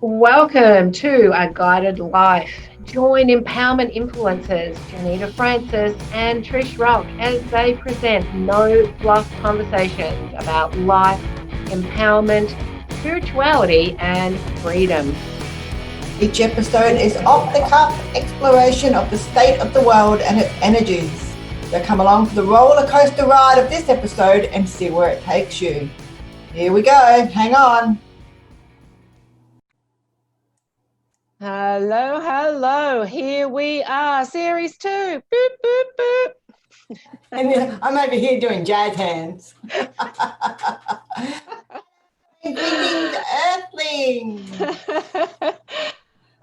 Welcome to A Guided Life. Join empowerment influencers Johnita Francis and Trish Rock as they present no fluff conversations about life, empowerment, spirituality, and freedom. Each episode is off the cuff exploration of the state of the world and its energies. So come along for the roller coaster ride of this episode and see where it takes you. Here we go. Hang on. Hello. Here we are, series 2. Boop, boop, boop. And I'm over here doing jazz hands. Greetings, Earthlings.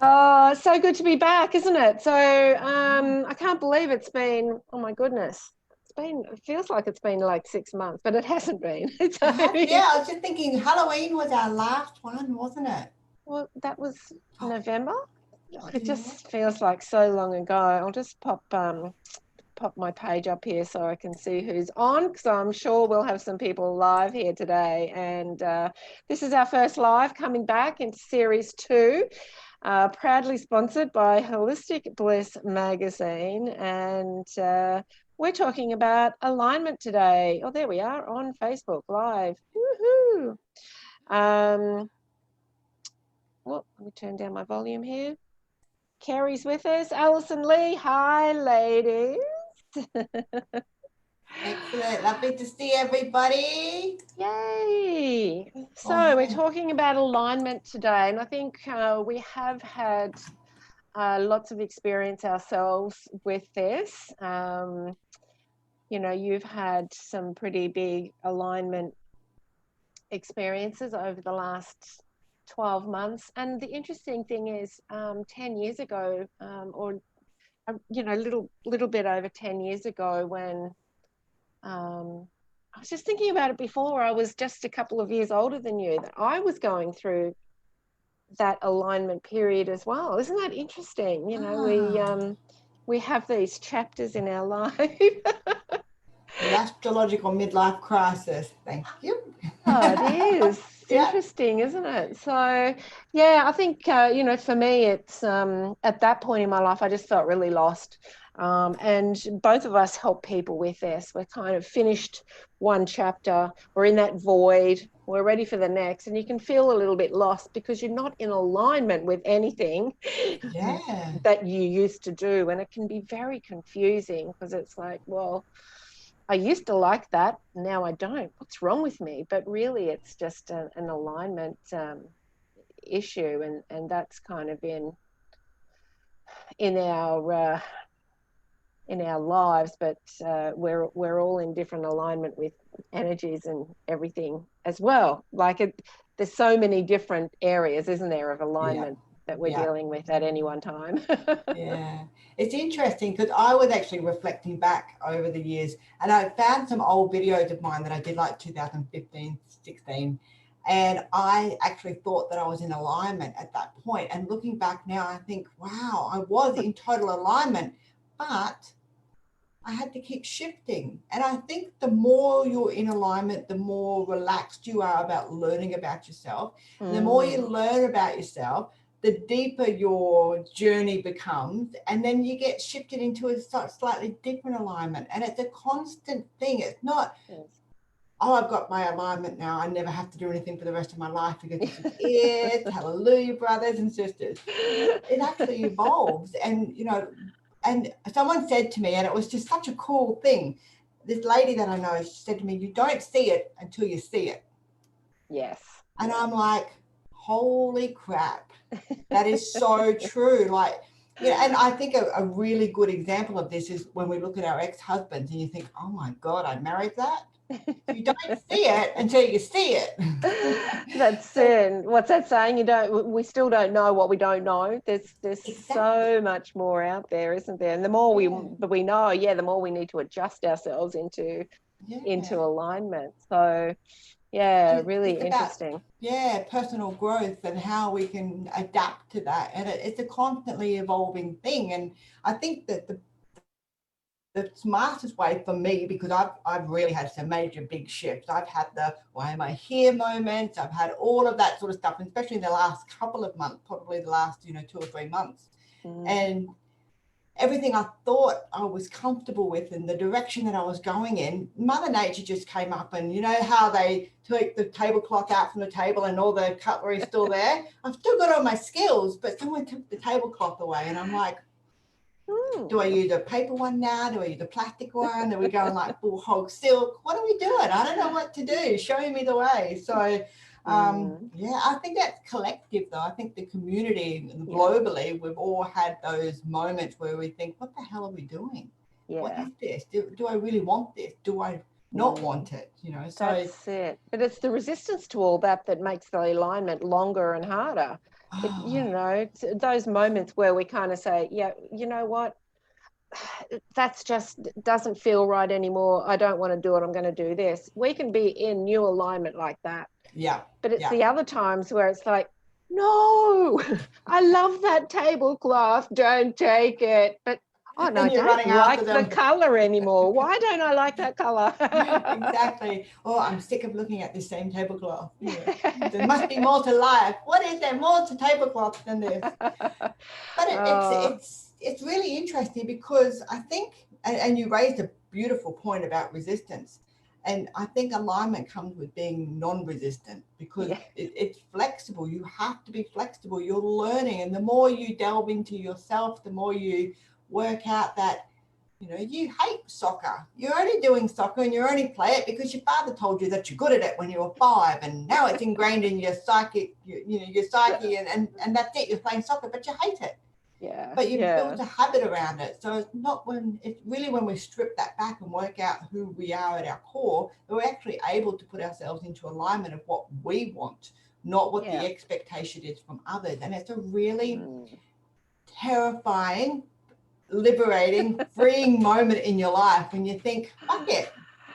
Oh, so good to be back, isn't it? So I can't believe it's been, oh my goodness, it feels like it's been like 6 months, but it hasn't been. Yeah, I was just thinking Halloween was our last one, wasn't it? Well, that was November. It just feels like so long ago. I'll just pop my page up here so I can see who's on, because I'm sure we'll have some people live here today. And this is our first live coming back into series 2. Proudly sponsored by Holistic Bliss magazine, and we're talking about alignment today. Oh, there we are on Facebook Live. Woohoo! Well, let me turn down my volume here. Kerry's with us. Alison Lee. Hi, ladies. Excellent. Lovely to see everybody. Yay! So we're talking about alignment today, and I think we have had lots of experience ourselves with this. You've had some pretty big alignment experiences over the last 12 months. And the interesting thing is 10 years ago, or little bit over 10 years ago, when I was just thinking about it before, I was just a couple of years older than you, that I was going through that alignment period as well. Isn't that interesting? We have these chapters in our life. The astrological midlife crisis. Thank you. Oh, it is. It's interesting, isn't it? So, yeah, I think, for me, it's at that point in my life, I just felt really lost. And both of us help people with this. We're kind of finished one chapter. We're in that void. We're ready for the next. And you can feel a little bit lost because you're not in alignment with anything that you used to do. And it can be very confusing because it's like, well, I used to like that. Now I don't. What's wrong with me? But really, it's just an alignment issue. And that's kind of in our lives, but we're all in different alignment with energies and everything as well. There's so many different areas, isn't there, of alignment that we're dealing with at any one time. Yeah, it's interesting because I was actually reflecting back over the years, and I found some old videos of mine that I did like 2015, 16. And I actually thought that I was in alignment at that point. And looking back now, I think, wow, I was in total alignment, but I had to keep shifting. And I think the more you're in alignment, the more relaxed you are about learning about yourself. And the more you learn about yourself, the deeper your journey becomes. And then you get shifted into a slightly different alignment. And it's a constant thing. It's not, oh, I've got my alignment now. I never have to do anything for the rest of my life because this is it. Hallelujah, brothers and sisters. It actually evolves. And someone said to me, and it was just such a cool thing, this lady that I know, she said to me, you don't see it until you see it. Yes. And I'm like, holy crap, that is so true. And I think a really good example of this is when we look at our ex-husbands and you think, oh my God, I married that. You don't see it until you see it. That's it. What's that saying? We still don't know what we don't know. There's exactly. So much more out there, isn't there? And the more we know, the more we need to adjust ourselves into alignment. So really interesting. Personal growth and how we can adapt to that. And it's a constantly evolving thing. And I think that the the smartest way for me, because I've really had some major big shifts. I've had the why am I here moments. I've had all of that sort of stuff, especially in the last couple of months, probably the last 2 or 3 months. And everything I thought I was comfortable with and the direction that I was going in, Mother Nature just came up. And you know how they took the tablecloth out from the table and all the cutlery is still there? I've still got all my skills, but someone took the tablecloth away. And I'm like, do I use a paper one now? Do I use a plastic one? Are we going like full hog silk? What are we doing? I don't know what to do. Show me the way. So yeah, I think that's collective though. I think the community and globally, we've all had those moments where we think, what the hell are we doing? What is this? Do I really want this? Do I not want it? You know, so that's it. But it's the resistance to all that that makes the alignment longer and harder. You know, those moments where we kind of say, yeah, you know what? That's just doesn't feel right anymore. I don't want to do it. I'm going to do this. We can be in new alignment like that. Yeah. But it's the other times where it's like, no, I love that tablecloth. Don't take it. But oh no, I don't like the color anymore. Why don't I like that color? Exactly. Oh, I'm sick of looking at this same tablecloth. Yeah. There must be more to life. What is there more to tablecloth than this? But it's really interesting because I think, and you raised a beautiful point about resistance. And I think alignment comes with being non-resistant because it's flexible. You have to be flexible. You're learning. And the more you delve into yourself, the more you work out that, you know, you hate soccer. You're only doing soccer and you only play it because your father told you that you're good at it when you were 5. And now it's ingrained in your psyche, your psyche and that's it. You're playing soccer, but you hate it. Yeah. But you built a habit around it. So it's really when we strip that back and work out who we are at our core, that we're actually able to put ourselves into alignment of what we want, not what the expectation is from others. And it's a really terrifying, liberating, freeing moment in your life when you think, fuck it.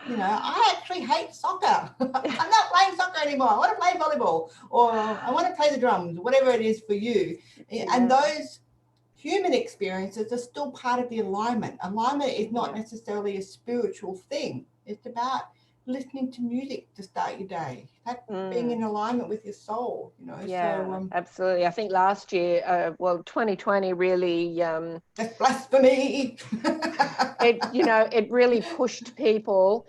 You know, I actually hate soccer. I'm not playing soccer anymore. I want to play volleyball or I want to play the drums, whatever it is for you. And those human experiences are still part of the alignment. Alignment is not necessarily a spiritual thing. It's about listening to music to start your day. That's being in alignment with your soul, you know. Yeah, so, absolutely. I think last year, 2020 really... that's blasphemy. It really pushed people.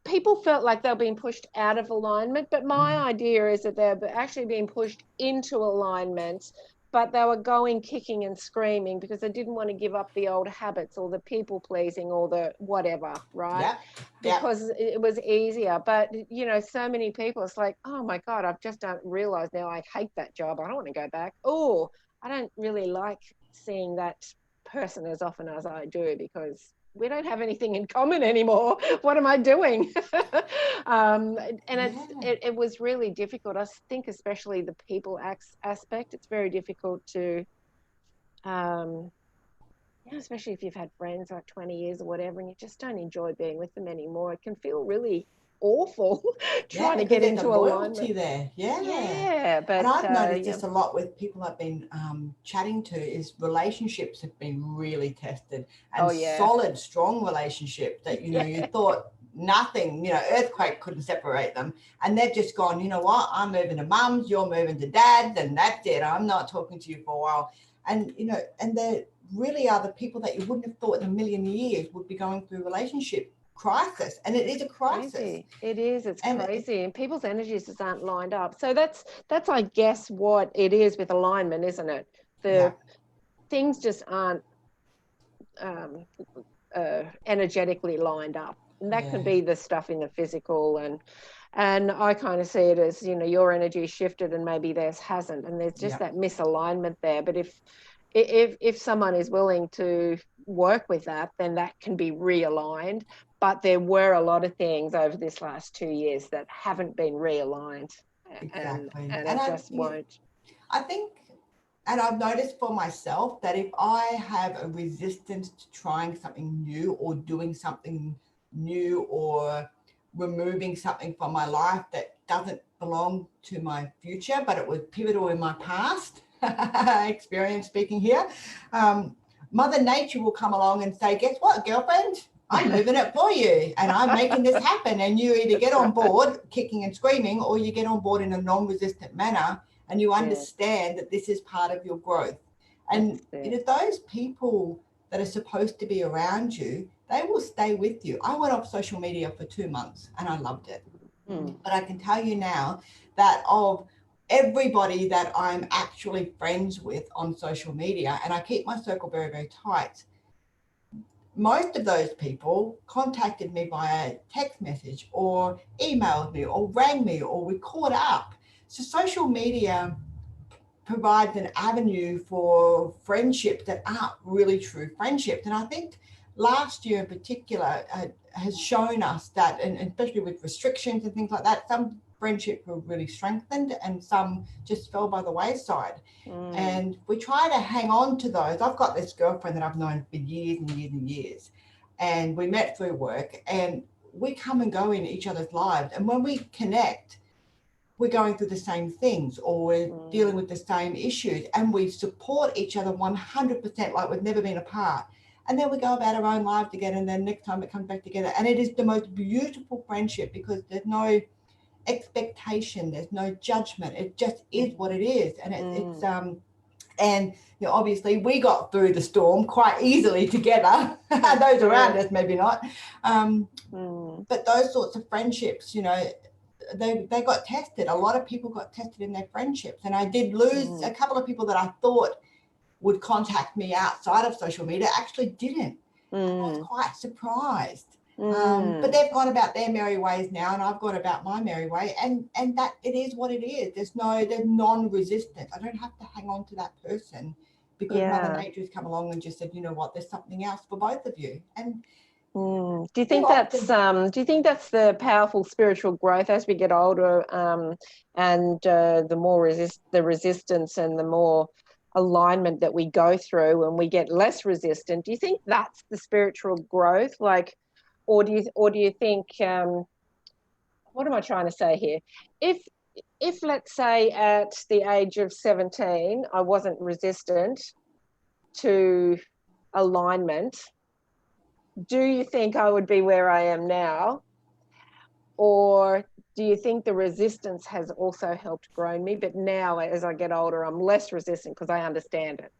People felt like they were being pushed out of alignment, but my idea is that they're actually being pushed into alignment, but they were going kicking and screaming because they didn't want to give up the old habits or the people pleasing or the whatever, right? Because it was easier. But, you know, so many people, it's like, oh my God, I've just don't realize now I hate that job. I don't want to go back. Oh, I don't really like seeing that person as often as I do because we don't have anything in common anymore. What am I doing? It was really difficult. I think especially the people aspect, it's very difficult to, especially if you've had friends like 20 years or whatever, and you just don't enjoy being with them anymore. It can feel really awful trying to get into alignment there. But and I've noticed this a lot with people I've been chatting to is relationships have been really tested and solid, strong relationships that, you know, you thought nothing, you know, earthquake couldn't separate them. And they've just gone, you know what, I'm moving to mum's, you're moving to dad's, and that's it. I'm not talking to you for a while. And, you know, and they really are the people that you wouldn't have thought in a million years would be going through relationship crisis. And it is a crisis. Crazy. It is. It's crazy. And people's energies just aren't lined up. So that's I guess what it is with alignment, isn't it? The things just aren't energetically lined up. And that can be the stuff in the physical, and I kind of see it as, you know, your energy shifted and maybe theirs hasn't, and there's just that misalignment there. But if someone is willing to work with that, then that can be realigned. But there were a lot of things over this last 2 years that haven't been realigned. Exactly. And it just won't. I think, and I've noticed for myself that if I have a resistance to trying something new or doing something new or removing something from my life that doesn't belong to my future, but it was pivotal in my past experience speaking here, Mother Nature will come along and say, guess what, girlfriend? I'm moving it for you and I'm making this happen. And you either get on board kicking and screaming, or you get on board in a non-resistant manner and you understand that this is part of your growth. And those people that are supposed to be around you, they will stay with you. I went off social media for 2 months and I loved it. But I can tell you now that of everybody that I'm actually friends with on social media, and I keep my circle very, very tight, most of those people contacted me via text message or emailed me or rang me or we caught up. So social media provides an avenue for friendships that aren't really true friendships. And I think last year in particular has shown us that, and especially with restrictions and things like that, some friendships were really strengthened and some just fell by the wayside. And we try to hang on to those. I've got this girlfriend that I've known for years and years and years, and we met through work, and we come and go in each other's lives. And when we connect, we're going through the same things, or we're dealing with the same issues, and we support each other 100% like we've never been apart. And then we go about our own lives together, and then next time it comes back together. And it is the most beautiful friendship because there's no expectation, there's no judgment. It just is what it is. And it's and obviously we got through the storm quite easily together. Those around us maybe not, but those sorts of friendships, they got tested. A lot of people got tested in their friendships, and I did lose a couple of people that I thought would contact me outside of social media actually didn't. I was quite surprised. But they've gone about their merry ways now, and I've gone about my merry way, and that it is what it is. There's non-resistance. I don't have to hang on to that person because Mother Nature's come along and just said, you know what, there's something else for both of you. And do you think that's the powerful spiritual growth as we get older, and the more the resistance and the more alignment that we go through and we get less resistant? Do you think that's the spiritual growth? Or do you think, what am I trying to say here? If let's say at the age of 17, I wasn't resistant to alignment, do you think I would be where I am now? Or do you think the resistance has also helped grow me? But now as I get older, I'm less resistant because I understand it.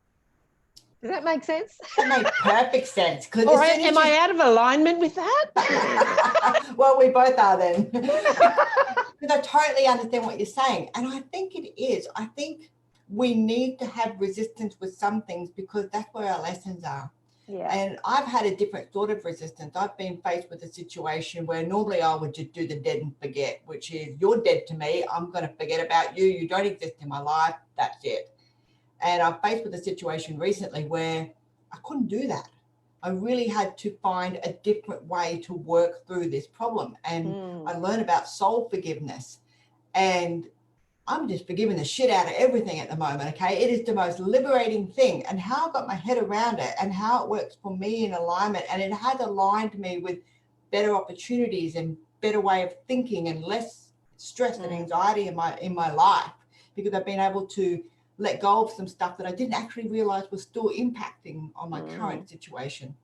Does that make sense? That makes perfect sense. Or am I out of alignment with that? Well, we both are then. Because I totally understand what you're saying. And I think it is. I think we need to have resistance with some things because that's where our lessons are. Yeah. And I've had a different sort of resistance. I've been faced with a situation where normally I would just do the dead and forget, which is you're dead to me. I'm going to forget about you. You don't exist in my life. That's it. And I'm faced with a situation recently where I couldn't do that. I really had to find a different way to work through this problem. And I learned about soul forgiveness. And I'm just forgiving the shit out of everything at the moment, okay? It is the most liberating thing. And how I got my head around it and how it works for me in alignment. And it has aligned me with better opportunities and better way of thinking and less stress and anxiety in my life, because I've been able to let go of some stuff that I didn't actually realize was still impacting on my current situation.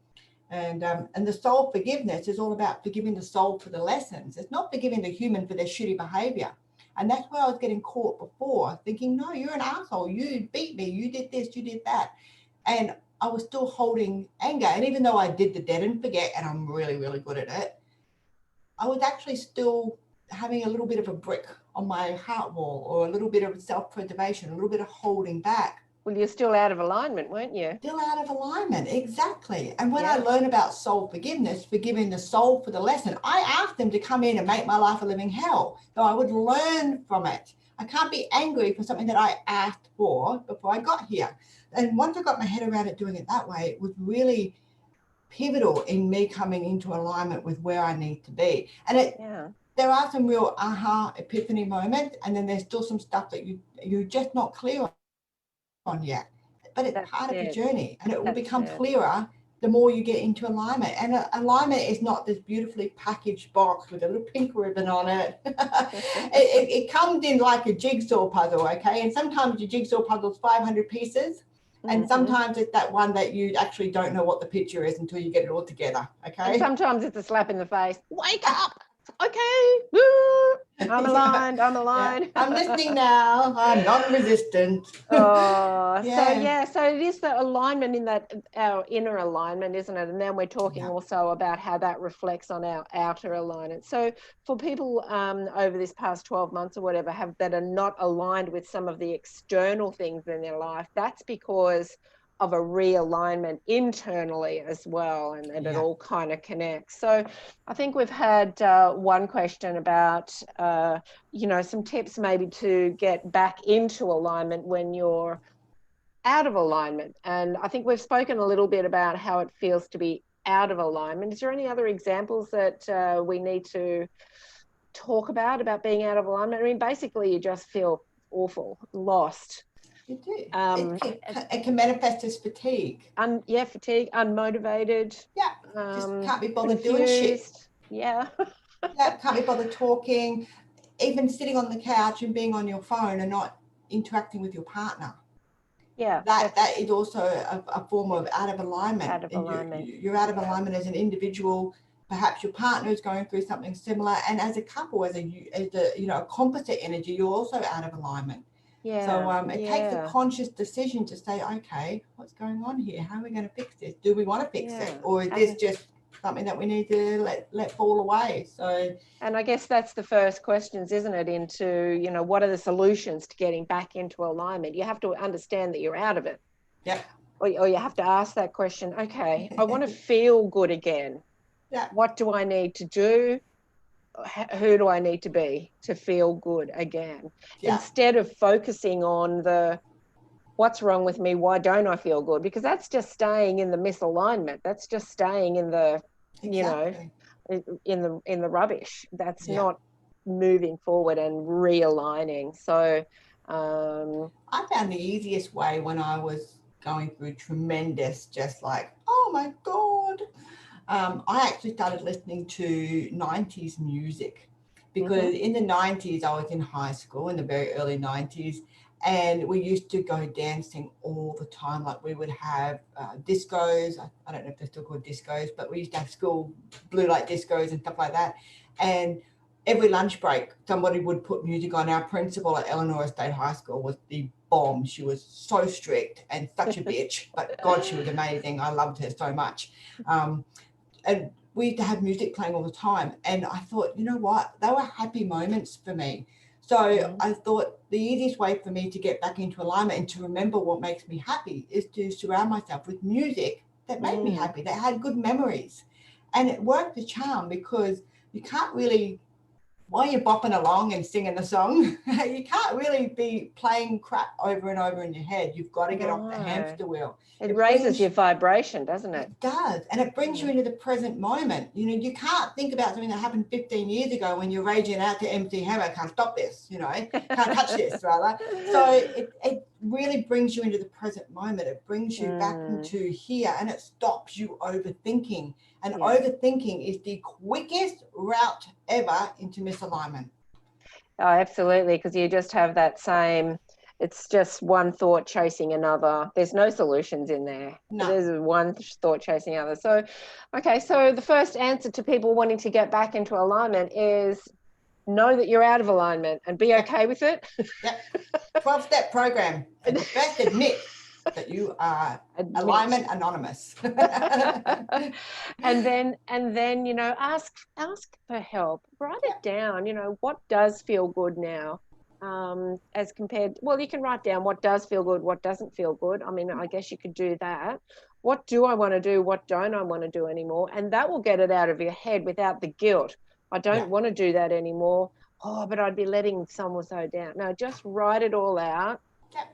And the soul forgiveness is all about forgiving the soul for the lessons. It's not forgiving the human for their shitty behavior. And that's where I was getting caught before, thinking, no, you're an asshole. You beat me. You did this, you did that. And I was still holding anger. And even though I did the dead and forget, and I'm really, really good at it, I was actually still having a little bit of a brick on my heart wall, or a little bit of self-preservation, a little bit of holding back. Well, you're still out of alignment, weren't you? Still out of alignment, exactly. And when I learned about soul forgiveness, forgiving the soul for the lesson, I asked them to come in and make my life a living hell, so I would learn from it. I can't be angry for something that I asked for before I got here. And once I got my head around it, doing it that way, it was really pivotal in me coming into alignment with where I need to be. And there are some real aha epiphany moments, and then there's still some stuff that you're just not clear on yet. But it's part of the journey, and it will become clearer the more you get into alignment. And alignment is not this beautifully packaged box with a little pink ribbon on it. It comes in like a jigsaw puzzle, okay? And sometimes your jigsaw puzzle's 500 pieces, And sometimes it's that one that you actually don't know what the picture is until you get it all together. Okay. And sometimes it's a slap in the face. Wake up. Okay. Woo. I'm aligned. I'm aligned. Yeah. I'm listening now. I'm non-resistant. Oh, so it is the alignment in that, our inner alignment, isn't it? And then we're talking also about how that reflects on our outer alignment. So for people over this past 12 months or whatever that are not aligned with some of the external things in their life, that's because of a realignment internally as well, and it all kind of connects. So I think we've had one question about some tips maybe to get back into alignment when you're out of alignment. And I think we've spoken a little bit about how it feels to be out of alignment. Is there any other examples that we need to talk about being out of alignment? I mean, basically you just feel awful, lost. You do. It can manifest as fatigue. Fatigue, unmotivated. Yeah, just can't be bothered doing shit. Yeah. Can't be bothered talking, even sitting on the couch and being on your phone and not interacting with your partner. Yeah. That is also a form of out of alignment. Out of alignment. You're out of alignment as an individual. Perhaps your partner is going through something similar, and as a couple, as a composite energy, you're also out of alignment. Yeah. So it takes a conscious decision to say, okay, what's going on here? How are we going to fix this? Do we want to fix it, or is this just something that we need to let fall away? So, and I guess that's the first questions, isn't it? Into what are the solutions to getting back into alignment? You have to understand that you're out of it. Yeah. Or you have to ask that question. Okay, I want to feel good again. Yeah. What do I need to do? Who do I need to be to feel good again? Yeah. Instead of focusing on what's wrong with me, why don't I feel good? Because that's just staying in the misalignment. That's just staying in the, in the rubbish. That's not moving forward and realigning. So I found the easiest way when I was going through tremendous, just like, oh my God. I actually started listening to 90s music because in the 90s, I was in high school in the very early 90s, and we used to go dancing all the time. Like we would have discos. I don't know if they're still called discos, but we used to have school blue light discos and stuff like that. And every lunch break, somebody would put music on. Our principal at Eleanor State High School was the bomb. She was so strict and such a bitch, but God, she was amazing. I loved her so much. And we used to have music playing all the time. And I thought, you know what? They were happy moments for me. So I thought the easiest way for me to get back into alignment and to remember what makes me happy is to surround myself with music that made me happy, that had good memories. And it worked a charm, because you can't really, while you're bopping along and singing the song, you can't really be playing crap over and over in your head. You've got to get off the hamster wheel. It raises your vibration, doesn't it? It does. And it brings you into the present moment. You can't think about something that happened 15 years ago when you're raging out to MC Hammer, can't stop this, can't touch this, rather. So it really brings you into the present moment. It brings you back into here, and it stops you overthinking. And overthinking is the quickest route ever into misalignment. Oh, absolutely, because you just have that same, it's just one thought chasing another. There's no solutions in there. No. There's one thought chasing other. So, okay, so the first answer to people wanting to get back into alignment is know that you're out of alignment and be okay with it. Yep. 12-step program. And first admit that you are alignment anonymous. and then ask for help. Write it down. What does feel good now, as compared, you can write down what does feel good, what doesn't feel good. I mean, I guess you could do that. What do I want to do, what don't I want to do anymore? And that will get it out of your head without the guilt. I don't want to do that anymore. Oh, but I'd be letting someone so down. No, just write it all out.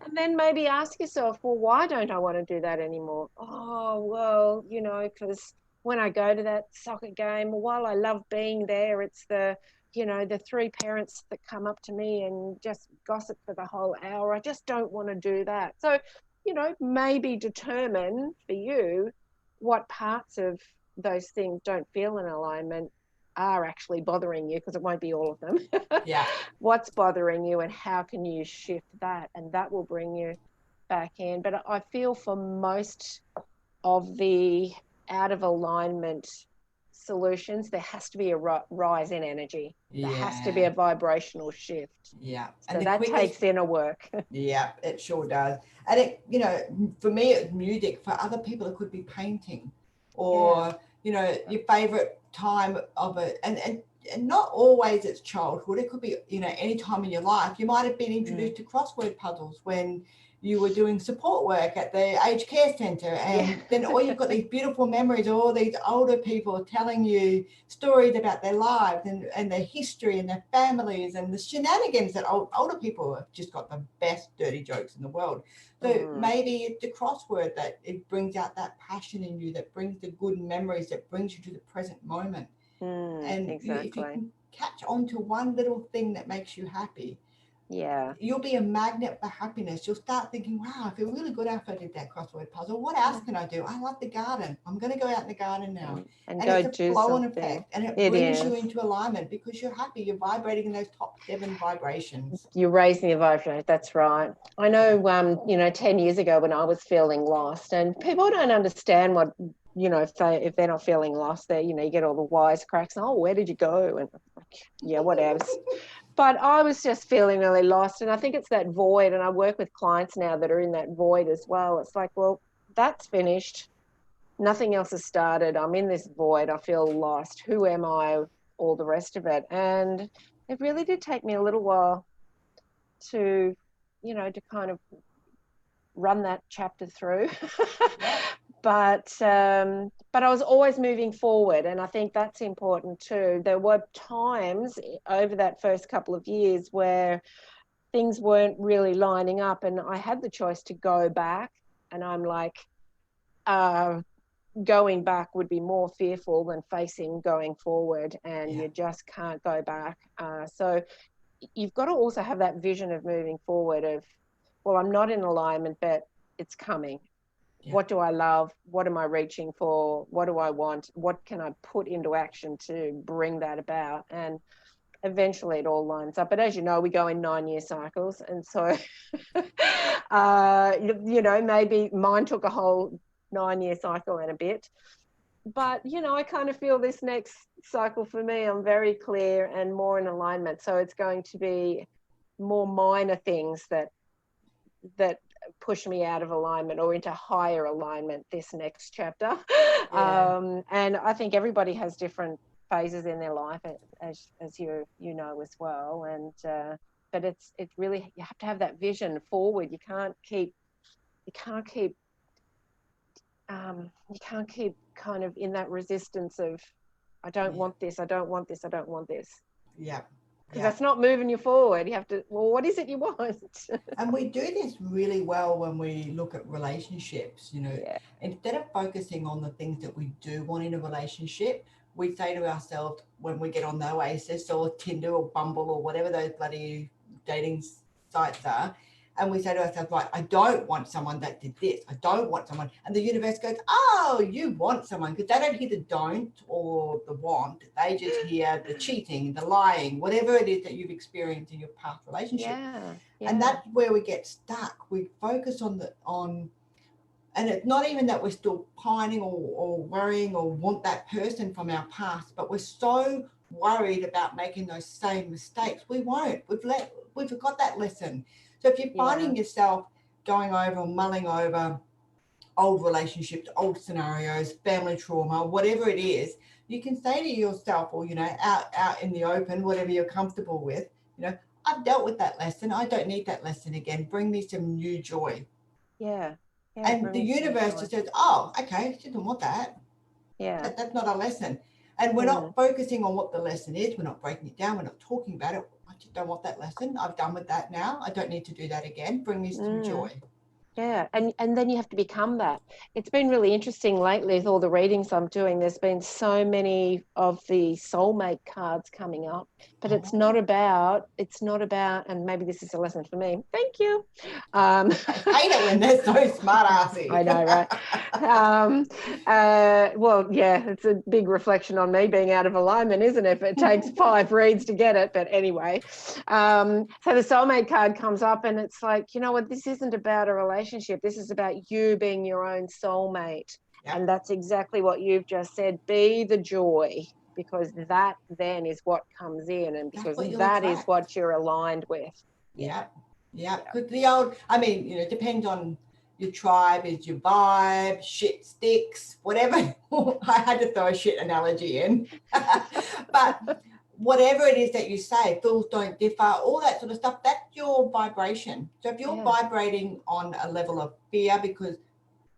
And then maybe ask yourself, well, why don't I want to do that anymore? Oh, well, because when I go to that soccer game, while I love being there, it's the three parents that come up to me and just gossip for the whole hour. I just don't want to do that. So, maybe determine for you what parts of those things don't feel in alignment are actually bothering you, because it won't be all of them. Yeah. What's bothering you and how can you shift that? And that will bring you back in. But I feel for most of the out of alignment solutions, there has to be a rise in energy. There has to be a vibrational shift. Yeah. So that takes inner work. Yeah, it sure does. And it, you know, for me it's music. For other people it could be painting, or you know, your favorite time of it. And not always it's childhood. It could be, you know, any time in your life. You might have been introduced to crossword puzzles when you were doing support work at the aged care centre, and then all you've got these beautiful memories of all these older people telling you stories about their lives and their history and their families and the shenanigans that older people have just got the best dirty jokes in the world. So maybe it's the crossword that it brings out that passion in you, that brings the good memories, that brings you to the present moment. And exactly. if you can catch on to one little thing that makes you happy, yeah, you'll be a magnet for happiness. You'll start thinking, wow, I feel really good after I did that crossword puzzle. What else can I do? I love the garden. I'm going to go out in the garden now. And And go it's a do flow-on something. effect, and it brings you into alignment because you're happy. You're vibrating in those top 7 vibrations. You're raising the vibration. That's right. I know, you know, 10 years ago when I was feeling lost, and people don't understand what, you know, if they're not feeling lost, they, you know, you get all the wisecracks. Oh, where did you go? And yeah, whatever. But I was just feeling really lost, and I think it's that void. And I work with clients now that are in that void as well. It's like, well, that's finished. Nothing else has started. I'm in this void. I feel lost. Who am I? All the rest of it. And it really did take me a little while to, you know, to kind of run that chapter through. But I was always moving forward, and I think that's important too. There were times over that first couple of years where things weren't really lining up, and I had the choice to go back, and I'm like, going back would be more fearful than facing going forward, and you just can't go back. So you've got to also have that vision of moving forward of, well, I'm not in alignment, but it's coming. What do I love? What am I reaching for? What do I want? What can I put into action to bring that about? And eventually it all lines up. But as you know, we go in 9-year cycles. And so, you know, maybe mine took a whole 9-year cycle and a bit. But, you know, I kind of feel this next cycle for me, I'm very clear and more in alignment. So it's going to be more minor things that push me out of alignment or into higher alignment this next chapter. And I think everybody has different phases in their life, as you know as well. And but it's really, you have to have that vision forward. You can't keep kind of in that resistance of, I don't want this, I don't want this, I don't want this. Because that's not moving you forward. You have to, well, what is it you want? And we do this really well when we look at relationships, you know. Instead of focusing on the things that we do want in a relationship, we say to ourselves when we get on the Oasis or Tinder or Bumble or whatever those bloody dating sites are, and we say to ourselves, like, I don't want someone that did this. I don't want someone. And the universe goes, oh, you want someone. Because they don't hear the don't or the want. They just hear the cheating, the lying, whatever it is that you've experienced in your past relationship. And that's where we get stuck. We focus on and it's not even that we're still pining or worrying or want that person from our past, but we're so worried about making those same mistakes. We won't. We've got that lesson. So if you're finding yourself going over or mulling over old relationships, old scenarios, family trauma, whatever it is, you can say to yourself, or, you know, out in the open, whatever you're comfortable with, you know, I've dealt with that lesson. I don't need that lesson again. Bring me some new joy. And the universe just says, oh, okay, she didn't want that. That's not a lesson. And we're not focusing on what the lesson is. We're not breaking it down. We're not talking about it. I just don't want that lesson. I've done with that now. I don't need to do that again. Bring me some joy. And then you have to become that. It's been really interesting lately with all the readings I'm doing. There's been so many of the soulmate cards coming up, but it's not about, and maybe this is a lesson for me. Thank you. I hate it when they're so smart assy. I know, right? Well, yeah, it's a big reflection on me being out of alignment, isn't it? It takes 5 reads to get it. But anyway, so the soulmate card comes up and it's like, you know what, this isn't about a relationship. relationship. This is about you being your own soulmate. Yep. And that's exactly what you've just said. Be the joy, because that then is what comes in, and because that is what you're aligned with. Yeah. Because the old, I mean, you know, it depends on your tribe, is your vibe, shit sticks, whatever. I had to throw a shit analogy in. But whatever it is that you say, fools don't differ, all that sort of stuff, that's your vibration. So if you're vibrating on a level of fear because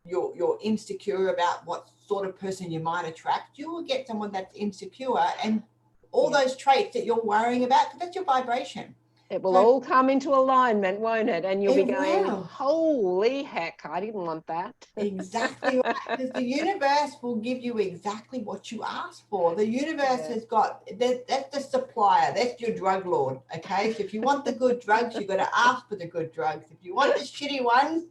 you're insecure about what sort of person you might attract, you will get someone that's insecure, and all those traits that you're worrying about, that's your vibration. It will all come into alignment, won't it? And you'll be going, holy heck, I didn't want that. Exactly right. Because the universe will give you exactly what you ask for. The universe has got, that's the supplier. That's your drug lord, okay? So if you want the good drugs, you've got to ask for the good drugs. If you want the shitty ones,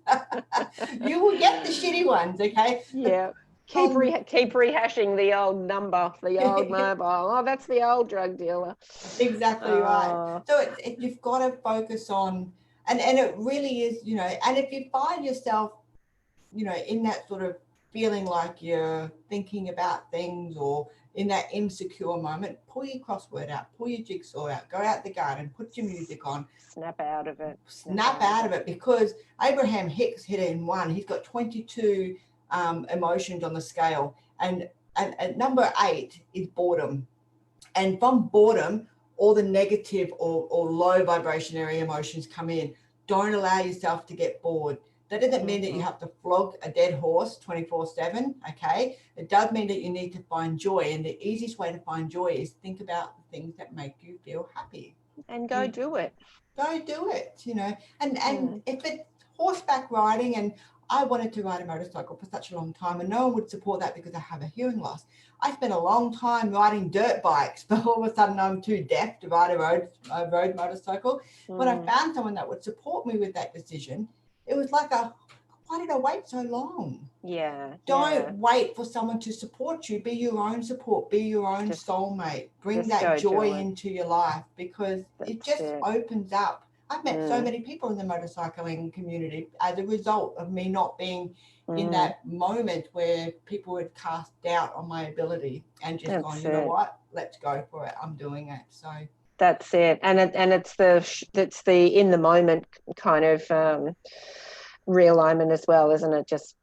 you will get the shitty ones, okay? Yeah. Keep rehashing the old number, the old mobile. Oh, that's the old drug dealer. Exactly right. So you've got to focus on, and it really is, you know, and if you find yourself, you know, in that sort of feeling like you're thinking about things or in that insecure moment, pull your crossword out, pull your jigsaw out, go out the garden, put your music on. Snap out of it. Snap out of it, because Abraham Hicks hit it in one. He's got 22 emotions on the scale, and number 8 is boredom. And from boredom, all the negative or low vibrationary emotions come in. Don't allow yourself to get bored. That doesn't mean that you have to flog a dead horse 24/7, okay? It does mean that you need to find joy. And the easiest way to find joy is think about the things that make you feel happy. And go do it. Go do it, you know. And if it's horseback riding, and I wanted to ride a motorcycle for such a long time, and no one would support that because I have a hearing loss. I spent a long time riding dirt bikes, but all of a sudden I'm too deaf to ride a road motorcycle. When I found someone that would support me with that decision, it was like why did I wait so long? Yeah. Don't wait for someone to support you. Be your own support. Be your own soulmate. Bring that joy into your life, because it just opens up. I've met so many people in the motorcycling community as a result of me not being in that moment where people would cast doubt on my ability and just going, you know what, let's go for it. I'm doing it. So that's it. And it's the in the moment kind of realignment as well, isn't it? Just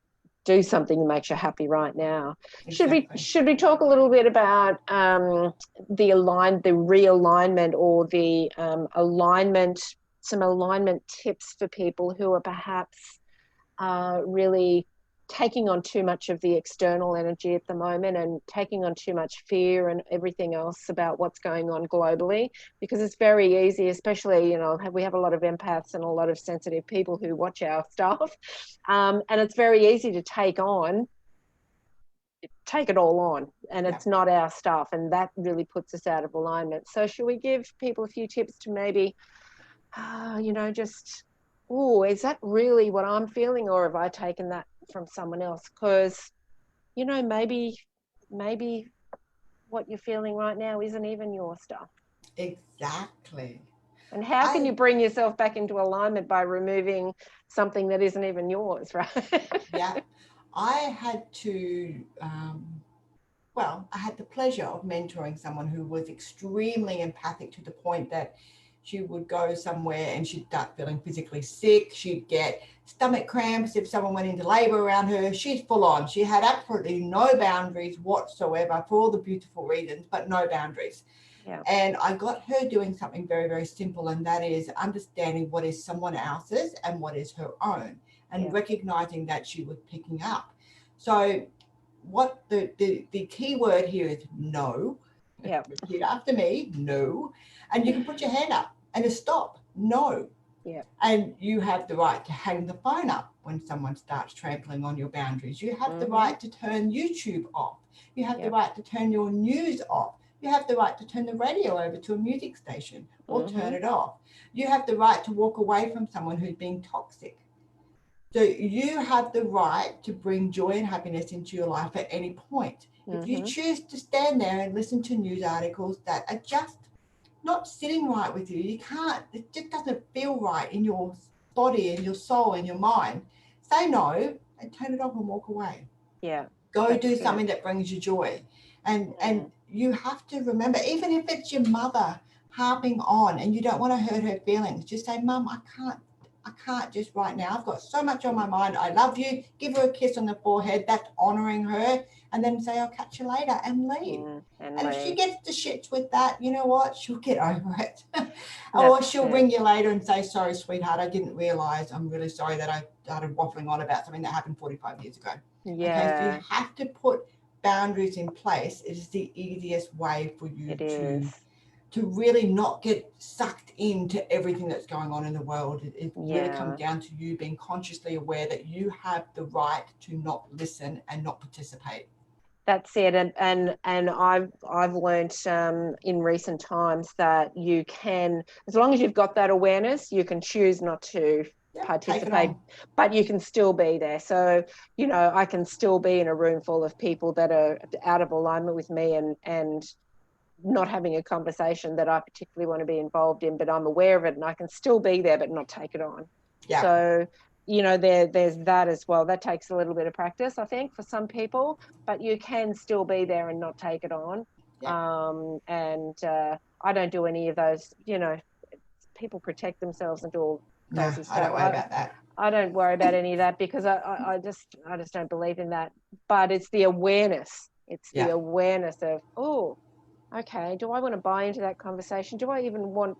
do something that makes you happy right now. Exactly. Should we talk a little bit about the realignment, or the alignment, some alignment tips for people who are perhaps really taking on too much of the external energy at the moment, and taking on too much fear and everything else about what's going on globally, because it's very easy, especially, you know, we have a lot of empaths and a lot of sensitive people who watch our stuff, and it's very easy to take it all on, and it's not our stuff, and that really puts us out of alignment. So should we give people a few tips to maybe you know, just, is that really what I'm feeling, or have I taken that from someone else? Because, you know, maybe what you're feeling right now isn't even your stuff. Exactly. And how can you bring yourself back into alignment by removing something that isn't even yours, right? Yeah. I had to, I had the pleasure of mentoring someone who was extremely empathic, to the point that she would go somewhere and she'd start feeling physically sick. She'd get stomach cramps if someone went into labor around her. She's full on. She had absolutely no boundaries whatsoever, for all the beautiful reasons, but no boundaries. Yeah. And I got her doing something very, very simple, and that is understanding what is someone else's and what is her own, and recognizing that she was picking up. So what the key word here is no. Yeah. Repeat after me, no. And you can put your hand up and a stop, no. Yeah. And you have the right to hang the phone up when someone starts trampling on your boundaries. You have the right to turn YouTube off. You have the right to turn your news off. You have the right to turn the radio over to a music station or turn it off. You have the right to walk away from someone who's being toxic. So you have the right to bring joy and happiness into your life at any point. If you choose to stand there and listen to news articles that are just not sitting right with you, you can't, it just doesn't feel right in your body and your soul and your mind, say no and turn it off and walk away. Yeah. Go do something that brings you joy. And you have to remember, even if it's your mother harping on and you don't want to hurt her feelings, just say, Mum, I can't just right now. I've got so much on my mind. I love you. Give her a kiss on the forehead. That's honoring her. And then say, I'll catch you later, and leave. And if she gets the shits with that, you know what? She'll get over it. Or she'll ring you later and say, sorry, sweetheart, I didn't realize. I'm really sorry that I started waffling on about something that happened 45 years ago. Yeah. Okay, so you have to put boundaries in place. It is the easiest way for you to really not get sucked into everything that's going on in the world. It really comes down to you being consciously aware that you have the right to not listen and not participate. That's it. And I've learned in recent times that you can, as long as you've got that awareness, you can choose not to participate, but you can still be there. So, you know, I can still be in a room full of people that are out of alignment with me and not having a conversation that I particularly want to be involved in, but I'm aware of it and I can still be there but not take it on. Yeah. So, you know, there's that as well. That takes a little bit of practice, I think, for some people, but you can still be there and not take it on. Yeah. I don't do any of those, you know, people protect themselves and do all crazy stuff. I don't worry about that. I don't worry about any of that because I just don't believe in that. But it's the awareness. It's the awareness of, oh, okay, do I want to buy into that conversation? Do I even want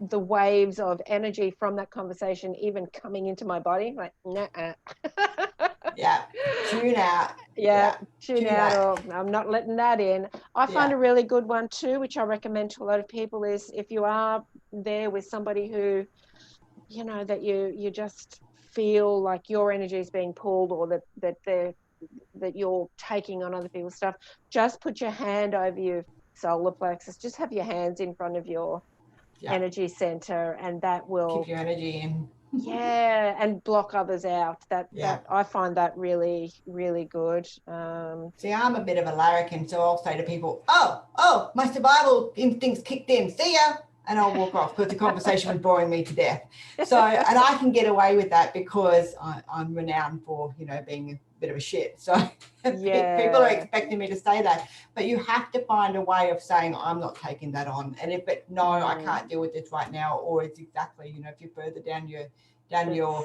the waves of energy from that conversation even coming into my body? Like, nah. Tune out. Tune out, or I'm not letting that in. I find a really good one too, which I recommend to a lot of people, is if you are there with somebody who, you know, that you just feel like your energy is being pulled, or that you're taking on other people's stuff, just put your hand over your solar plexus. Just have your hands in front of your energy center, and that will keep your energy in. And block others out. That I find that really, really good. See, I'm a bit of a larrikin, so I'll say to people, oh, my survival instincts kicked in. See ya. And I'll walk off because the conversation was boring me to death. So, and I can get away with that because I'm renowned for, you know, being a bit of a shit. So people are expecting me to say that. But you have to find a way of saying, I'm not taking that on. And if I can't deal with this right now, or it's exactly, you know, if you're further down your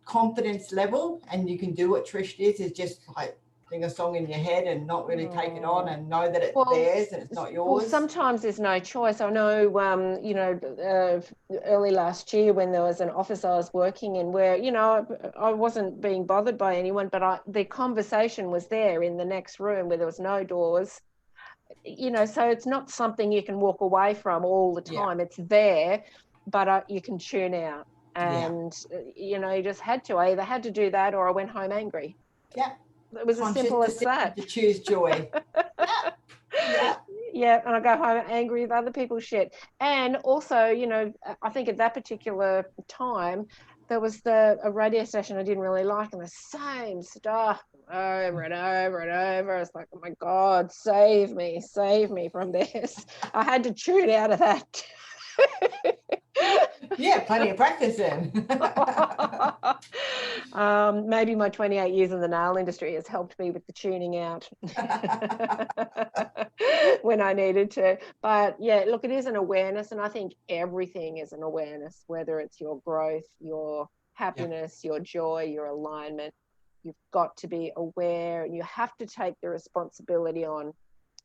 confidence level, and you can do what Trish did, is just like sing a song in your head and not really take it on, and know that it's theirs and it's not yours. Well, sometimes there's no choice. I know, you know, early last year when there was an office I was working in where, you know, I wasn't being bothered by anyone, but the conversation was there in the next room where there was no doors, you know, so it's not something you can walk away from all the time. It's there, but you can tune out. And, you know, you just had to. I either had to do that or I went home angry. Yeah. It was as simple as that. To choose joy. And I go home angry with other people's shit. And also, you know, I think at that particular time, there was a radio station I didn't really like, and the same stuff over and over and over. I was like, oh my God, save me from this. I had to tune out of that. Plenty of practice then. Maybe my 28 years in the nail industry has helped me with the tuning out when I needed to. But yeah, look, it is an awareness, and I think everything is an awareness, whether it's your growth, your happiness, your joy, your alignment. You've got to be aware, and you have to take the responsibility on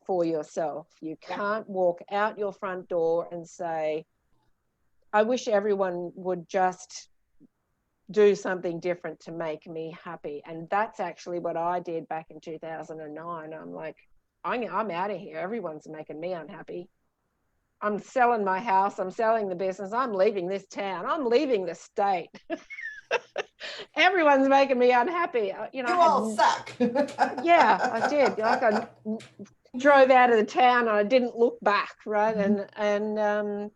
for yourself. You can't walk out your front door and say, I wish everyone would just do something different to make me happy. And that's actually what I did back in 2009. I'm like, I'm out of here. Everyone's making me unhappy. I'm selling my house. I'm selling the business. I'm leaving this town. I'm leaving the state. Everyone's making me unhappy. You know, you all suck. I did. Like, I drove out of the town and I didn't look back, right? And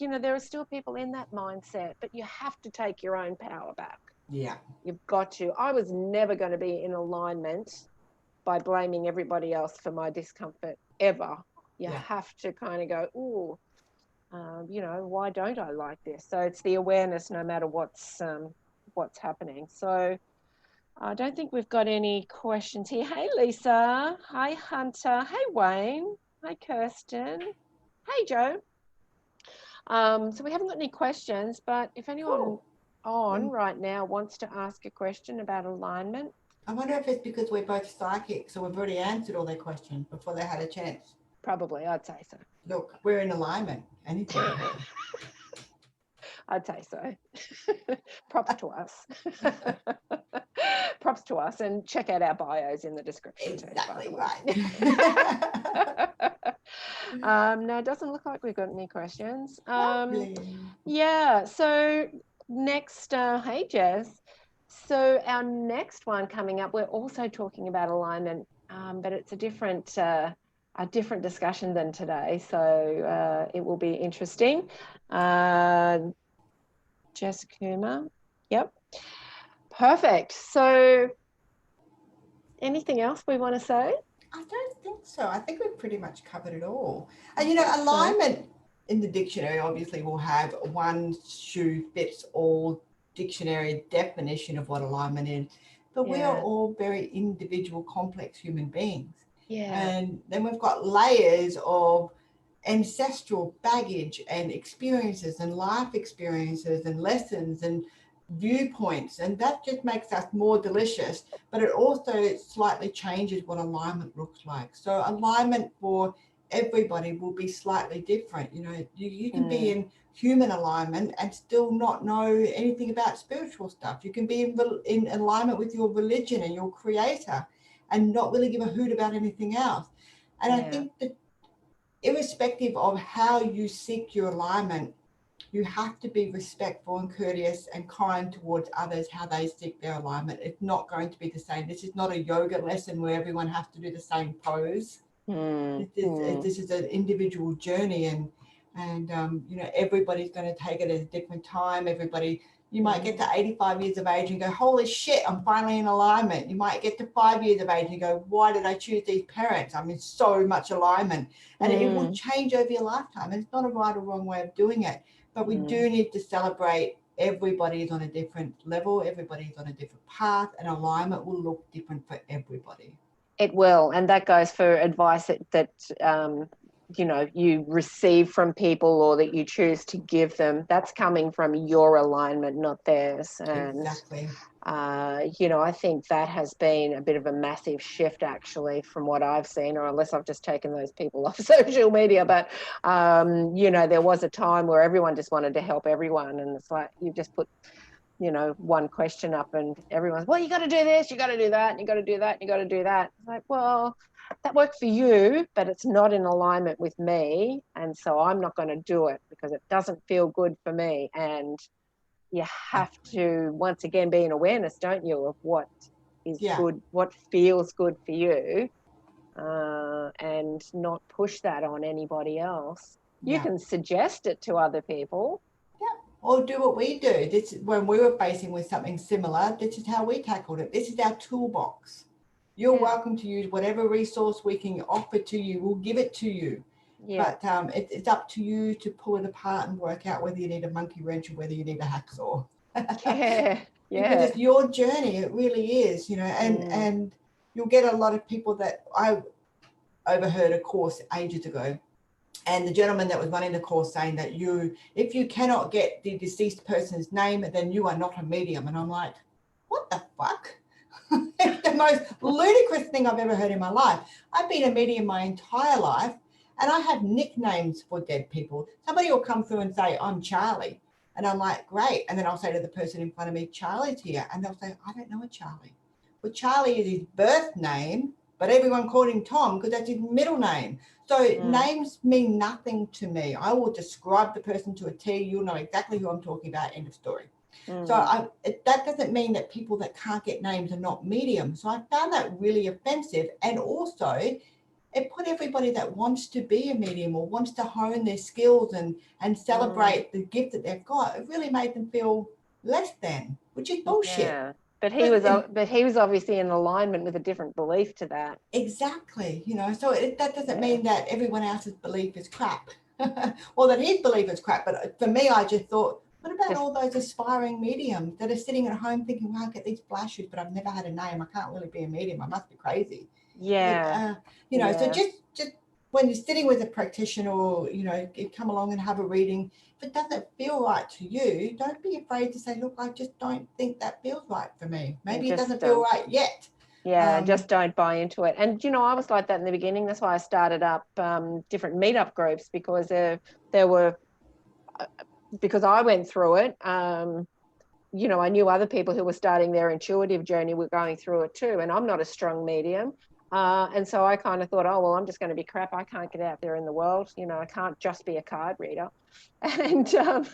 you know, there are still people in that mindset, but you have to take your own power back. Yeah. You've got to. I was never going to be in alignment by blaming everybody else for my discomfort, ever. You have to kind of go, ooh, you know, why don't I like this? So it's the awareness, no matter what's what's happening. So I don't think we've got any questions here. Hey, Lisa. Hi, Hunter. Hey, Wayne. Hi, Kirsten. Hey, Joe. So we haven't got any questions, but if anyone on right now wants to ask a question about alignment. I wonder if it's because we're both psychic, so we've already answered all their questions before they had a chance. Probably, I'd say so. Look, we're in alignment. Anything. I'd say so. Props to us. Props to us, and check out our bios in the description. Exactly too, right. No, it doesn't look like we've got any questions. Lovely. Yeah, so next, hey Jess. So our next one coming up, we're also talking about alignment, but it's a different discussion than today. So it will be interesting. Jess Kuma. Yep. Perfect. So anything else we want to say? I don't think so. I think we've pretty much covered it all. And, you know, alignment in the dictionary obviously will have one shoe fits all dictionary definition of what alignment is. But we are all very individual, complex human beings. Yeah. And then we've got layers of ancestral baggage and experiences and life experiences and lessons and viewpoints, and that just makes us more delicious, but it also slightly changes what alignment looks like. So alignment for everybody will be slightly different. You know, you can be in human alignment and still not know anything about spiritual stuff. You can be in alignment with your religion and your creator and not really give a hoot about anything else. And I think that irrespective of how you seek your alignment, you have to be respectful and courteous and kind towards others, how they seek their alignment. It's not going to be the same. This is not a yoga lesson where everyone has to do the same pose. This is an individual journey, and you know, everybody's going to take it at a different time. You might get to 85 years of age and go, holy shit, I'm finally in alignment. You might get to 5 years of age and go, why did I choose these parents? I'm in so much alignment. And it will change over your lifetime. And it's not a right or wrong way of doing it. But we do need to celebrate everybody is on a different level. Everybody's on a different path, and alignment will look different for everybody. It will. And that goes for advice that you know, you receive from people or that you choose to give them. That's coming from your alignment, not theirs. And exactly. You know, I think that has been a bit of a massive shift actually from what I've seen, or unless I've just taken those people off social media. But you know, there was a time where everyone just wanted to help everyone, and it's like you just put, you know, one question up and everyone's, well, you got to do this, you got to do that, and you got to do that, and you got to do that. It's like, well, that worked for you, but it's not in alignment with me, and so I'm not going to do it because it doesn't feel good for me. And you have to once again be in awareness, don't you, of what is good, what feels good for you, and not push that on anybody else. You can suggest it to other people. Or do what we do. This is when we were facing with something similar. This is how we tackled it. This is our toolbox. You're welcome to use whatever resource we can offer to you. We'll give it to you. But it's up to you to pull it apart and work out whether you need a monkey wrench or whether you need a hacksaw. Because it's your journey. It really is, you know, and you'll get a lot of people that I overheard a course ages ago. And the gentleman that was running the course saying that if you cannot get the deceased person's name, then you are not a medium. And I'm like, what the fuck? It's the most ludicrous thing I've ever heard in my life. I've been a medium my entire life, and I have nicknames for dead people. Somebody will come through and say, I'm Charlie. And I'm like, great. And then I'll say to the person in front of me, Charlie's here. And they'll say, I don't know a Charlie. Well, Charlie is his birth name, but everyone called him Tom because that's his middle name. So names mean nothing to me. I will describe the person to a T. You'll know exactly who I'm talking about. End of story. So that doesn't mean that people that can't get names are not medium. So I found that really offensive. And also it put everybody that wants to be a medium or wants to hone their skills and celebrate the gift that they've got, it really made them feel less than, which is bullshit. Yeah. But he was obviously in alignment with a different belief to that. Exactly. You know, so that doesn't mean that everyone else's belief is crap or that his belief is crap. But for me, I just thought, What about all those aspiring mediums that are sitting at home thinking, well, I'll get these flashes, but I've never had a name. I can't really be a medium. I must be crazy. Yeah. So just when you're sitting with a practitioner or, you come along and have a reading, if it doesn't feel right to you, don't be afraid to say, look, I just don't think that feels right for me. Maybe it doesn't feel right yet. Yeah, just don't buy into it. And, I was like that in the beginning. That's why I started up different meetup groups, because because I went through it. I knew other people who were starting their intuitive journey were going through it too. And I'm not a strong medium. And so I kind of thought, oh, well, I'm just going to be crap. I can't get out there in the world. I can't just be a card reader. And so,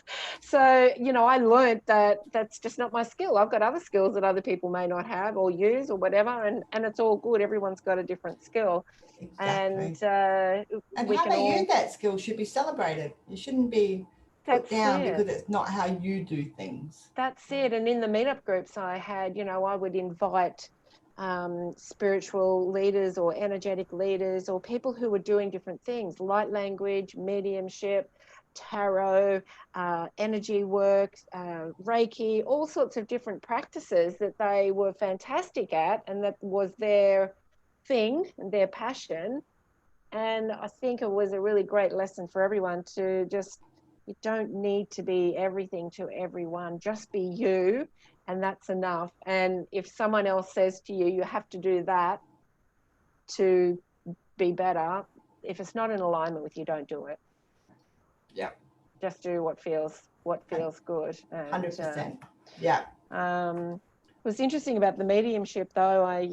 I learned that that's just not my skill. I've got other skills that other people may not have or use or whatever. And it's all good. Everyone's got a different skill. Exactly. And we how they use that skill should be celebrated. It shouldn't be put down because it's not how you do things. That's it. And in the meetup groups I had, I would invite spiritual leaders or energetic leaders or people who were doing different things, light language, mediumship, tarot, energy work, Reiki, all sorts of different practices that they were fantastic at, and that was their thing and their passion. And I think it was a really great lesson for everyone to just, you don't need to be everything to everyone. Just be you, and that's enough. And if someone else says to you, you have to do that to be better, if it's not in alignment with you, don't do it. Yeah. Just do what feels good. And, 100%. Yeah. What's interesting about the mediumship, though, I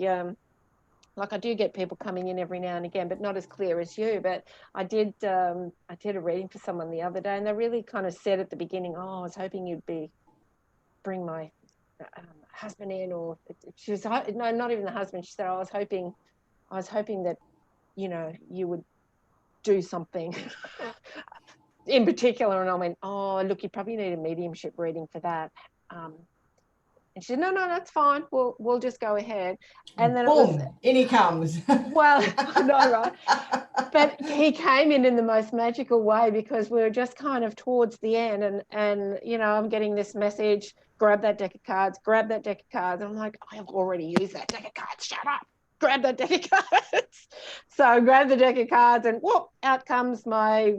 do get people coming in every now and again, but not as clear as you. But I did a reading for someone the other day, and they really kind of said at the beginning, "Oh, I was hoping you'd bring my husband in," or she was no, not even the husband. She said, "I was hoping that you would do something in particular." And I went, "Oh, look, you probably need a mediumship reading for that." And she said, no, that's fine. We'll just go ahead. And then boom, in he comes. Well, no, right. But he came in the most magical way, because we were just kind of towards the end, and I'm getting this message, grab that deck of cards. And I'm like, I have already used that deck of cards. Shut up. Grab that deck of cards. So I grabbed the deck of cards, and whoop, out comes my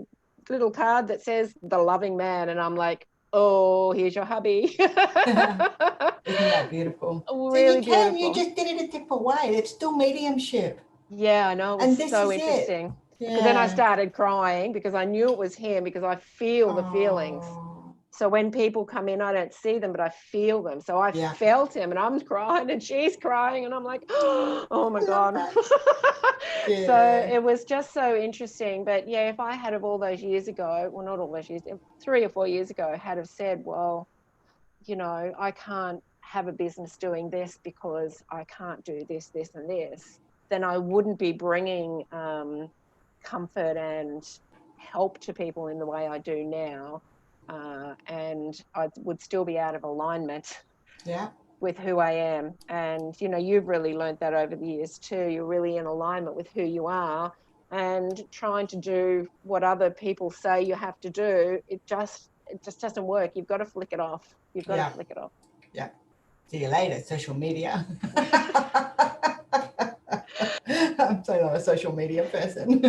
little card that says the loving man. And I'm like, oh, here's your hubby. Isn't that beautiful? Really beautiful. You just did it a different way. It's still mediumship. Yeah, I know. It was so interesting. Yeah. Because then I started crying, because I knew it was him, because I feel the feelings. So when people come in, I don't see them, but I feel them. So I felt him, and I'm crying, and she's crying, and I'm like, oh my God. So it was just so interesting. But yeah, if I had of all those years ago, well, not all those years, 3 or 4 years ago, had have said, well, I can't have a business doing this because I can't do this, this, and this, then I wouldn't be bringing comfort and help to people in the way I do now. And I would still be out of alignment with who I am. And, you've really learned that over the years too. You're really in alignment with who you are, and trying to do what other people say you have to do. It just doesn't work. You've got to flick it off. You've got to flick it off. Yeah. See you later, social media. I'm so not a social media person.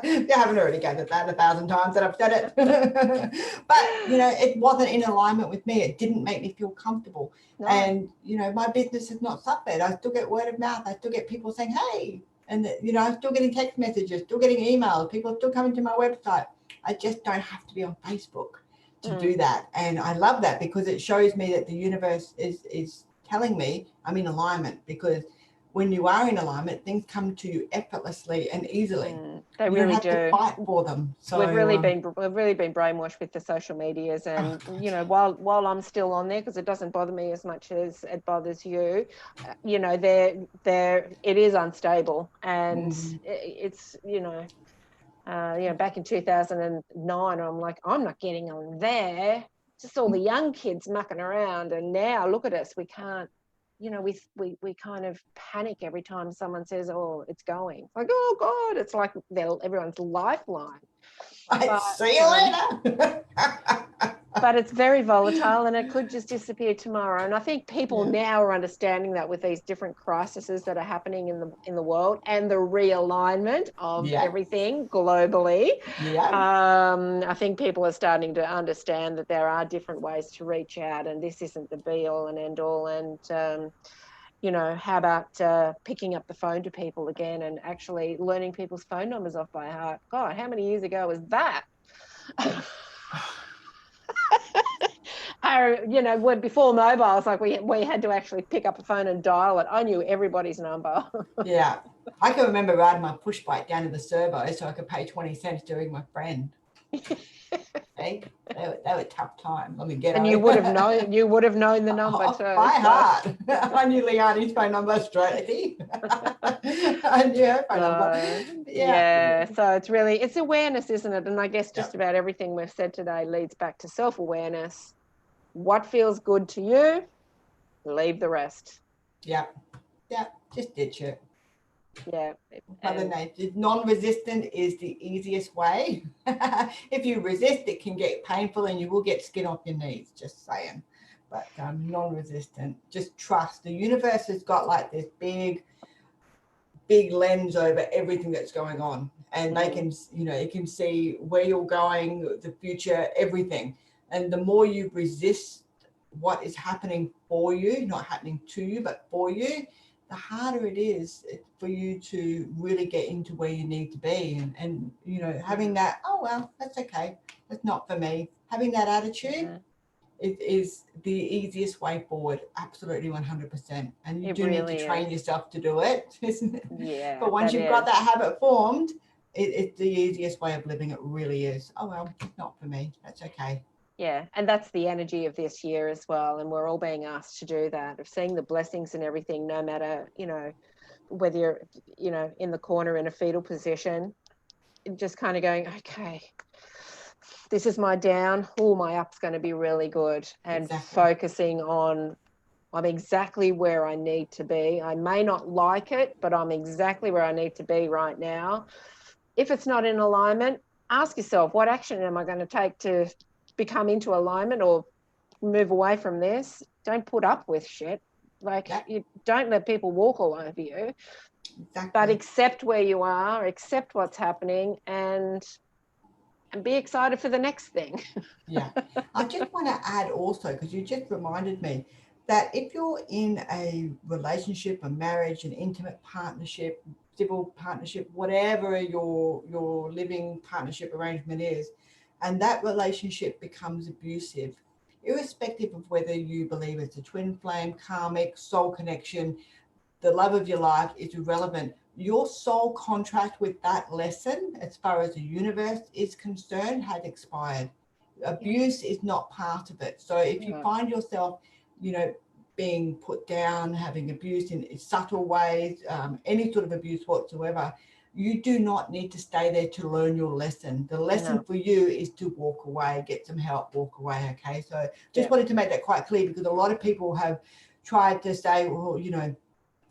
You haven't already gathered that 1,000 times that I've said it. But, it wasn't in alignment with me. It didn't make me feel comfortable. No. And, my business has not suffered. I still get word of mouth. I still get people saying, hey, and, I'm still getting text messages, still getting emails. People are still coming to my website. I just don't have to be on Facebook to do that. And I love that, because it shows me that the universe is telling me I'm in alignment, because when you are in alignment, things come to you effortlessly and easily. They really do. You don't have to fight for them. So we've really been brainwashed with the social medias, and while I'm still on there, because it doesn't bother me as much as it bothers you, it is unstable, and it's back in 2009, I'm like, I'm not getting on there. Just all the young kids mucking around, and now look at us. We can't. We kind of panic every time someone says, oh, it's going. Like, oh God, it's like everyone's lifeline. See you later. But it's very volatile and it could just disappear tomorrow. And I think people now are understanding that with these different crises that are happening in the world and the realignment of everything globally. I think people are starting to understand that there are different ways to reach out, and this isn't the be all and end all. And how about picking up the phone to people again and actually learning people's phone numbers off by heart? God, how many years ago was that? When before mobiles, like we had to actually pick up a phone and dial it. I knew everybody's number. Yeah, I can remember riding my push bike down to the servo so I could pay 20 cents to ring my friend. Hey, they were tough times. Let me get and over. You would have known the number too. By heart. I knew Leonie's phone number straight. I knew her phone number. Yeah. So it's awareness, isn't it? And I guess just about everything we've said today leads back to self-awareness. What feels good to you, leave the rest. Yeah, just ditch it. Yeah. Mother Nature, non-resistant is the easiest way. If you resist, it can get painful and you will get skin off your knees, just saying. But non-resistant, just trust. The universe has got like this big lens over everything that's going on, and they can, it can see where you're going, the future, everything. And the more you resist what is happening for you, not happening to you, but for you, the harder it is for you to really get into where you need to be. And having that, oh, well, that's okay, that's not for me. Having that attitude, it is the easiest way forward. Absolutely 100%. And you do need to train yourself to do it, isn't it? Yeah. But once you've got that habit formed, it's the easiest way of living. It really is. Oh, well, it's not for me. That's okay. Yeah, and that's the energy of this year as well. And we're all being asked to do that, of seeing the blessings and everything, no matter, whether you're, in the corner in a fetal position, just kind of going, okay, this is my down. Oh, my up's going to be really good. And focusing on, I'm exactly where I need to be. I may not like it, but I'm exactly where I need to be right now. If it's not in alignment, ask yourself, what action am I going to take to become into alignment or move away from this? Don't put up with shit. You don't let people walk all over you. But accept where you are, accept what's happening, and be excited for the next thing. Yeah. I just want to add also, because you just reminded me, that if you're in a relationship, a marriage, an intimate partnership, civil partnership, whatever your living partnership arrangement is, and that relationship becomes abusive, irrespective of whether you believe it's a twin flame, karmic, soul connection, the love of your life is irrelevant. Your soul contract with that lesson, as far as the universe is concerned, has expired. Abuse is not part of it. So if you find yourself, being put down, having abuse in subtle ways, any sort of abuse whatsoever, you do not need to stay there to learn your lesson. The lesson for you is to walk away, get some help, walk away. Okay. So just wanted to make that quite clear, because a lot of people have tried to say, well,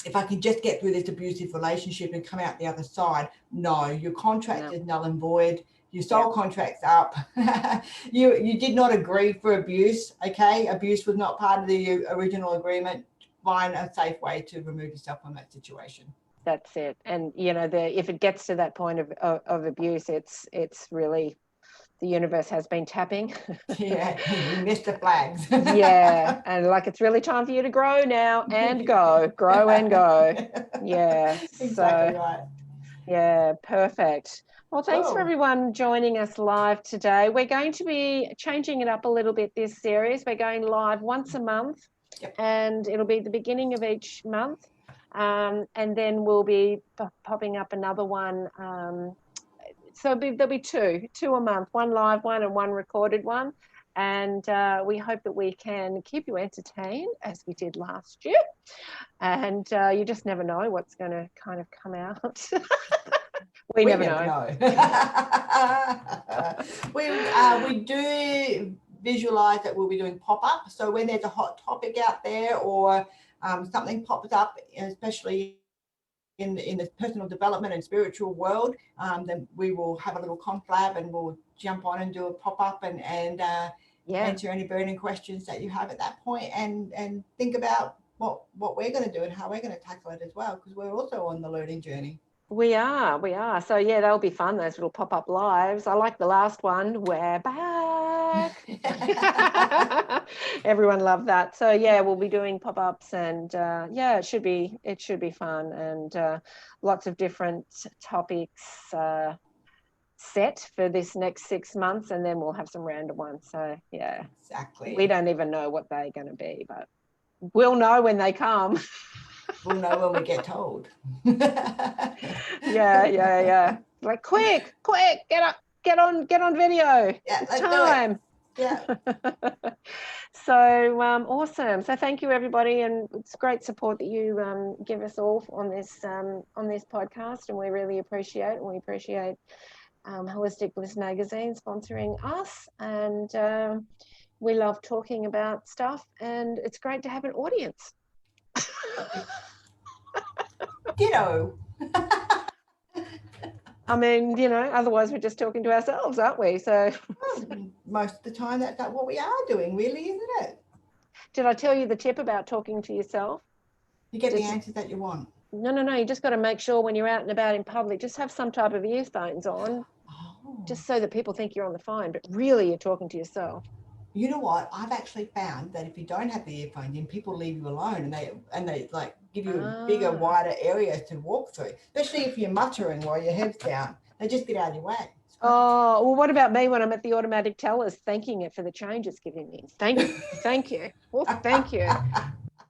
if I can just get through this abusive relationship and come out the other side. No, your contract is null and void. Your soul contract's up. You did not agree for abuse. Okay. Abuse was not part of the original agreement. Find a safe way to remove yourself from that situation. That's it. And if it gets to that point of abuse, it's really, the universe has been tapping. Yeah, you missed the flags. Yeah, and it's really time for you to grow now and grow and go. Yeah, exactly right. Yeah, perfect. Well, thanks for everyone joining us live today. We're going to be changing it up a little bit this series. We're going live once a month, and it'll be the beginning of each month. And then we'll be popping up another one. So there'll be two a month, one live one and one recorded one. And we hope that we can keep you entertained as we did last year. And you just never know what's going to kind of come out. we never know. We do visualize that we'll be doing pop-up. So when there's a hot topic out there, or something pops up, especially in the personal development and spiritual world, then we will have a little conflab and we'll jump on and do a pop-up and answer any burning questions that you have at that point, and think about what we're going to do and how we're going to tackle it as well, because we're also on the learning journey. We are. So yeah, that'll be fun, those little pop-up lives. I like the last one, we're back. Everyone loved that. So yeah, we'll be doing pop-ups, and it should be fun, and lots of different topics set for this next 6 months, and then we'll have some random ones. So yeah, exactly. We don't even know what they're going to be, but we'll know when they come. We'll know when we get told. Yeah. Like, quick, get up, get on video. Yeah, it's time. Yeah. So awesome. So thank you, everybody, and it's great support that you give us all on this podcast, and we really appreciate it. And we appreciate Holistic Bliss Magazine sponsoring us, and we love talking about stuff, and it's great to have an audience. Ditto. I mean, otherwise we're just talking to ourselves, aren't we? So most of the time that's what we are doing, really, isn't it? Did I tell you the tip about talking to yourself? You get the answers that you want. No. You just got to make sure when you're out and about in public, just have some type of earphones on, just so that people think you're on the phone, but really you're talking to yourself. You know what? I've actually found that if you don't have the earphones in, people leave you alone, and they like give you bigger, wider areas to walk through. Especially if you're muttering while your head's down, they just get out of your way. Oh, well, what about me when I'm at the automatic tellers, thanking it for the change it's giving me? Thank you. Well, thank you.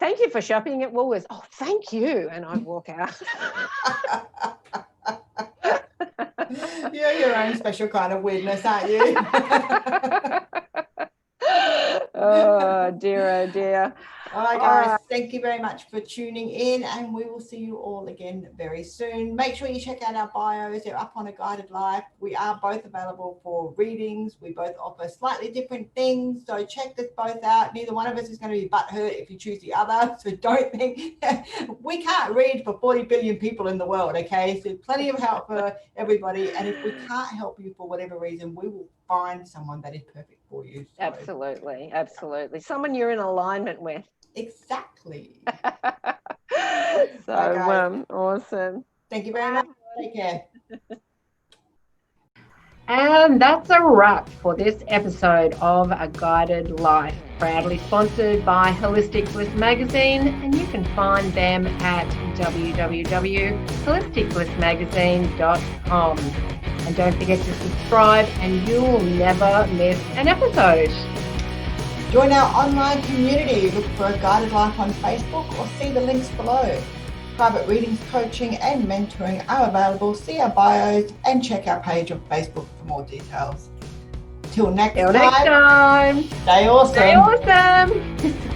Thank you for shopping at Woolworths. Oh, thank you. And I walk out. You're your own special kind of weirdness, aren't you? Oh dear. All right, guys, thank you very much for tuning in, and we will see you all again very soon. Make sure you check out our bios. They're up on A Guided Life. We are both available for readings. We both offer slightly different things, so check us both out. Neither one of us is going to be butthurt if you choose the other, so don't think we can't read for 40 billion people in the world, okay? So plenty of help for everybody, and if we can't help you for whatever reason, we will find someone that is perfect for you. So. Absolutely. Someone you're in alignment with. Exactly. So awesome. Thank you very much. Take care. And that's a wrap for this episode of A Guided Life, proudly sponsored by Holistic Bliss Magazine, and you can find them at www.holisticblissmagazine.com. And don't forget to subscribe, and you'll never miss an episode. Join our online community. Look for A Guided Life on Facebook or see the links below. Private readings, coaching and mentoring are available. See our bios and check our page on Facebook for more details. Till next time. Stay awesome.